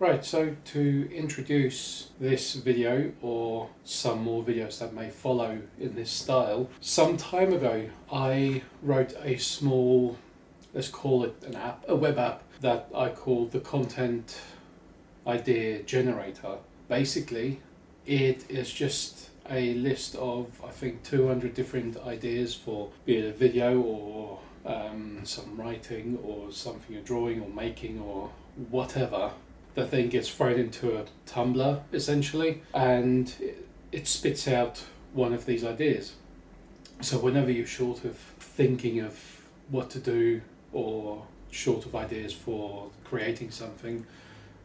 Right, so to introduce this video or some more videos that may follow in this style, some time ago I wrote a small, let's call it an app, a web app that I called the Content Idea Generator. Basically, it is just a list of, I think, 200 different ideas for be it a video or some writing or something you're drawing or making or whatever. The thing gets thrown into a tumbler essentially, and it spits out one of these ideas. So whenever you're short of thinking of what to do or short of ideas for creating something,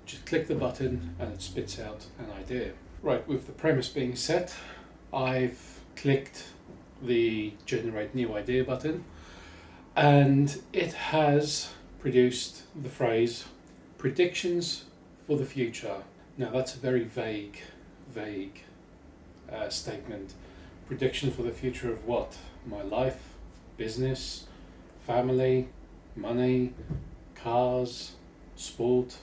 just click the button and it spits out an idea. Right, with the premise being set, I've clicked the Generate New Idea button and it has produced the phrase predictions for the future. Now that's a very vague statement. Prediction for the future of what? My life, business, family, money, cars, sport,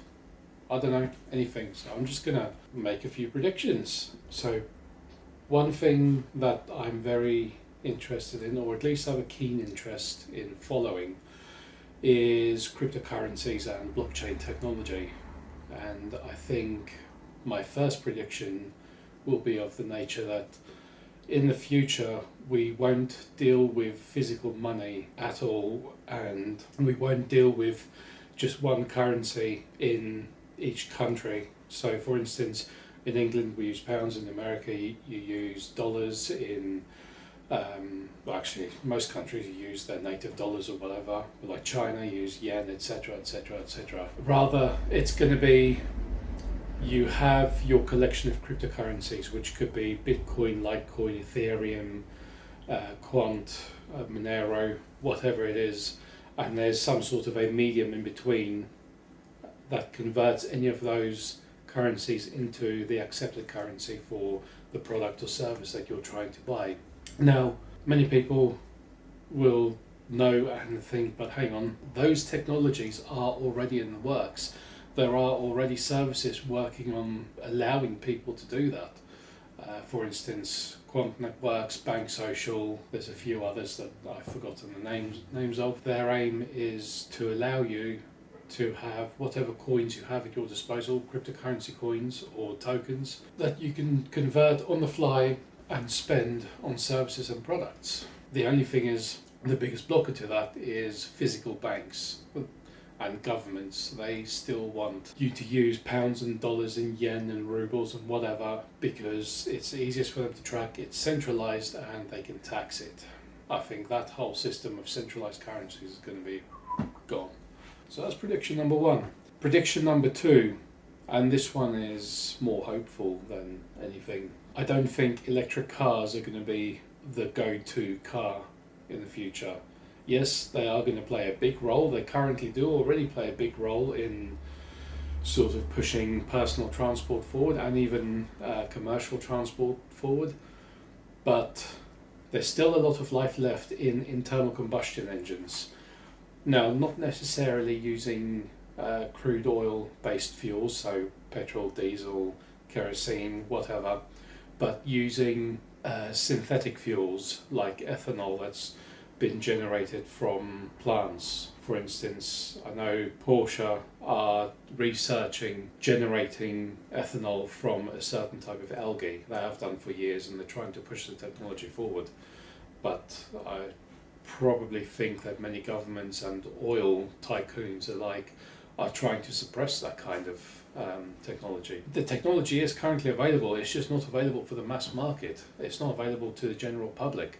I don't know, anything. So I'm just gonna make a few predictions. So one thing that I'm very interested in, or at least have a keen interest in following, is cryptocurrencies and blockchain technology. And I think my first prediction will be of the nature that in the future we won't deal with physical money at all, and we won't deal with just one currency in each country. So for instance, in England we use pounds, in America you use dollars, in actually most countries use their native dollars or whatever, like China use yen, etc, etc, etc. Rather, it's going to be, you have your collection of cryptocurrencies, which could be Bitcoin, Litecoin, Ethereum, Quant, Monero, whatever it is, and there's some sort of a medium in between that converts any of those currencies into the accepted currency for the product or service that you're trying to buy. Now, many people will know and think, but hang on, those technologies are already in the works. There are already services working on allowing people to do that. For instance, Quant Networks, Bank Social, there's a few others that I've forgotten the names of. Their aim is to allow you to have whatever coins you have at your disposal, cryptocurrency coins or tokens, that you can convert on the fly and spend on services and products. The only thing is, the biggest blocker to that is physical banks and governments. They still want you to use pounds and dollars and yen and rubles and whatever, because it's easiest for them to track, it's centralized, and they can tax it. I think that whole system of centralized currencies is going to be gone. So that's prediction number one. Prediction number two, and this one is more hopeful than anything. I don't think electric cars are going to be the go-to car in the future. Yes, they are going to play a big role. They currently do already play a big role in sort of pushing personal transport forward and even commercial transport forward. But there's still a lot of life left in internal combustion engines. Now, not necessarily using crude oil based fuels, so petrol, diesel, kerosene, whatever, but using synthetic fuels like ethanol that's been generated from plants. For instance, I know Porsche are researching generating ethanol from a certain type of algae. They have done for years and they're trying to push the technology forward. But I probably think that many governments and oil tycoons alike are trying to suppress that kind of technology. The technology is currently available, it's just not available for the mass market. It's not available to the general public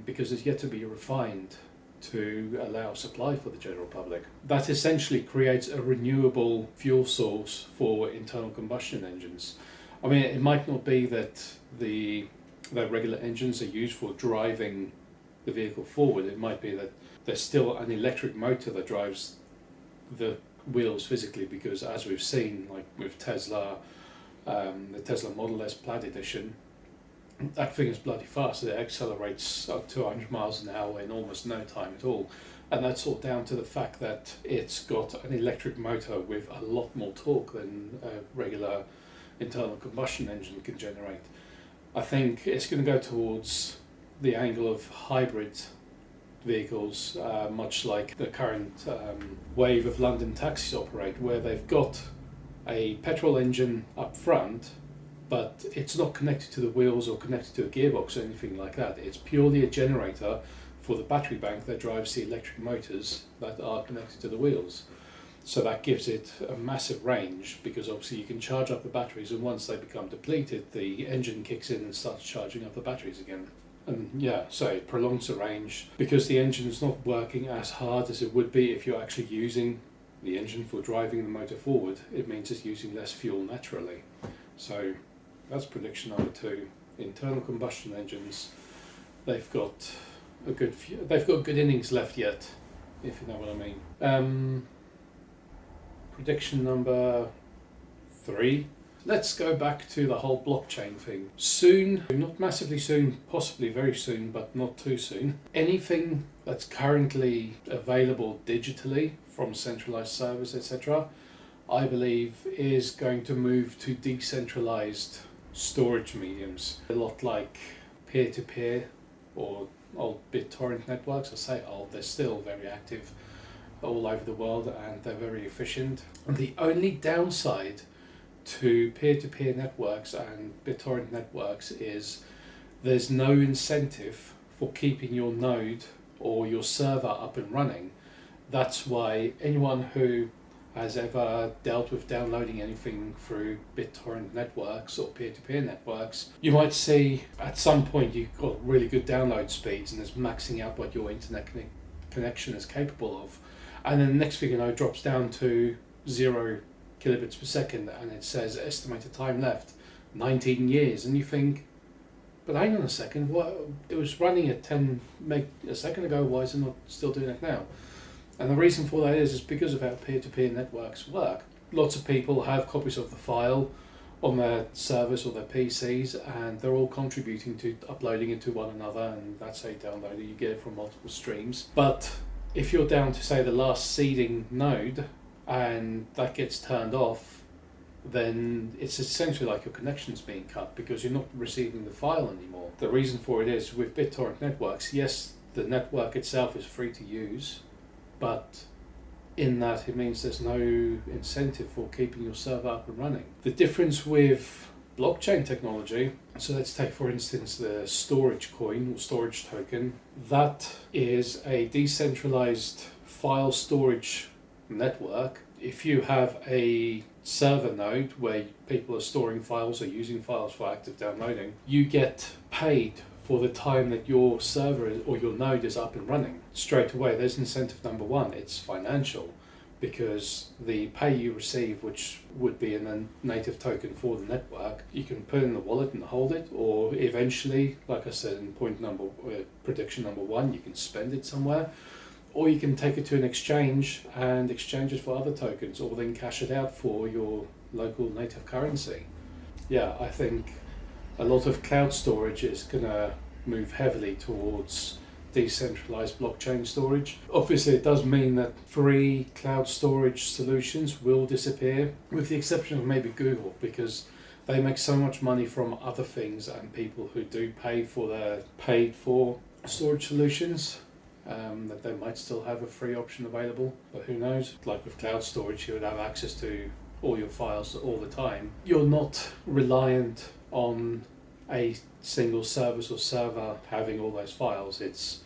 because it's yet to be refined to allow supply for the general public. That essentially creates a renewable fuel source for internal combustion engines. I mean, it might not be that the regular engines are used for driving the vehicle forward. It might be that there's still an electric motor that drives the wheels physically, because as we've seen, like with Tesla, the Tesla Model S Plaid Edition, that thing is bloody fast. It accelerates up to 100 miles an hour in almost no time at all. And that's all down to the fact that it's got an electric motor with a lot more torque than a regular internal combustion engine can generate. I think it's going to go towards the angle of hybrid vehicles, much like the current wave of London taxis operate, where they've got a petrol engine up front, but it's not connected to the wheels or connected to a gearbox or anything like that. It's purely a generator for the battery bank that drives the electric motors that are connected to the wheels. So that gives it a massive range, because obviously you can charge up the batteries, and once they become depleted, the engine kicks in and starts charging up the batteries again. And yeah, so it prolongs the range because the engine is not working as hard as it would be if you're actually using the engine for driving the motor forward. It means it's using less fuel naturally. So that's prediction number 2. Internal combustion engines, they've got good innings left yet, if you know what I mean. Prediction number 3. Let's go back to the whole blockchain thing. Soon, not massively soon, possibly very soon, but not too soon, anything that's currently available digitally from centralized servers, etc., I believe is going to move to decentralized storage mediums. A lot like peer-to-peer or old BitTorrent networks. I say old, they're still very active all over the world and they're very efficient. And the only downside to peer-to-peer networks and BitTorrent networks is there's no incentive for keeping your node or your server up and running. That's why anyone who has ever dealt with downloading anything through BitTorrent networks or peer-to-peer networks, you might see at some point you've got really good download speeds and it's maxing out what your internet connection is capable of. And then the next thing you know, it drops down to 0 kilobits per second and it says estimated time left 19 years. And you think, but hang on a second, what? It was running at 10 meg a second ago, why is it not still doing it now? And the reason for that is because of how peer-to-peer networks work. Lots of people have copies of the file on their servers or their PCs, and they're all contributing to uploading it to one another, and that's how you download it. You get it from multiple streams. But if you're down to, say, the last seeding node, and that gets turned off, then it's essentially like your connection's being cut because you're not receiving the file anymore. The reason for it is with BitTorrent networks, yes, the network itself is free to use, but in that it means there's no incentive for keeping your server up and running. The difference with blockchain technology, so let's take for instance the storage coin or storage token, that is a decentralized file storage network. If you have a server node where people are storing files or using files for active downloading, you get paid for the time that your server or your node is up and running. Straight away, there's incentive number 1, it's financial, because the pay you receive, which would be in a native token for the network, you can put in the wallet and hold it, or eventually, like I said in prediction number 1, you can spend it somewhere, or you can take it to an exchange and exchange it for other tokens, or then cash it out for your local native currency. Yeah, I think a lot of cloud storage is going to move heavily towards decentralized blockchain storage. Obviously, it does mean that free cloud storage solutions will disappear, with the exception of maybe Google, because they make so much money from other things and people who do pay for their paid for storage solutions that they might still have a free option available. But who knows? Like with cloud storage, you would have access to all your files all the time. You're not reliant on a single service or server having all those files. It's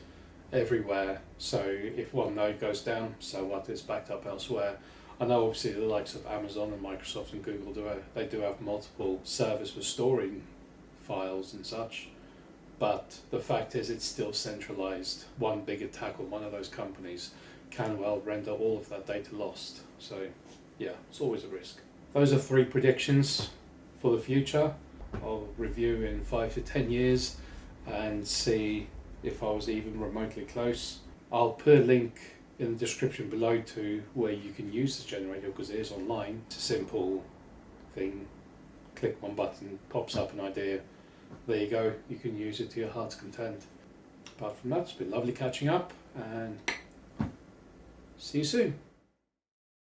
everywhere. So if one node goes down, so what? It's backed up elsewhere. I know obviously the likes of Amazon and Microsoft and Google do have multiple servers for storing files and such, but the fact is it's still centralized. One big attack on one of those companies can well render all of that data lost. So yeah, it's always a risk. Those are 3 predictions for the future. I'll review in 5 to 10 years and see if I was even remotely close. I'll put a link in the description below to where you can use this generator, because it is online. It's a simple thing. Click one button, pops up an idea, there you go, you can use it to your heart's content. Apart from that, it's been lovely catching up, and see you soon.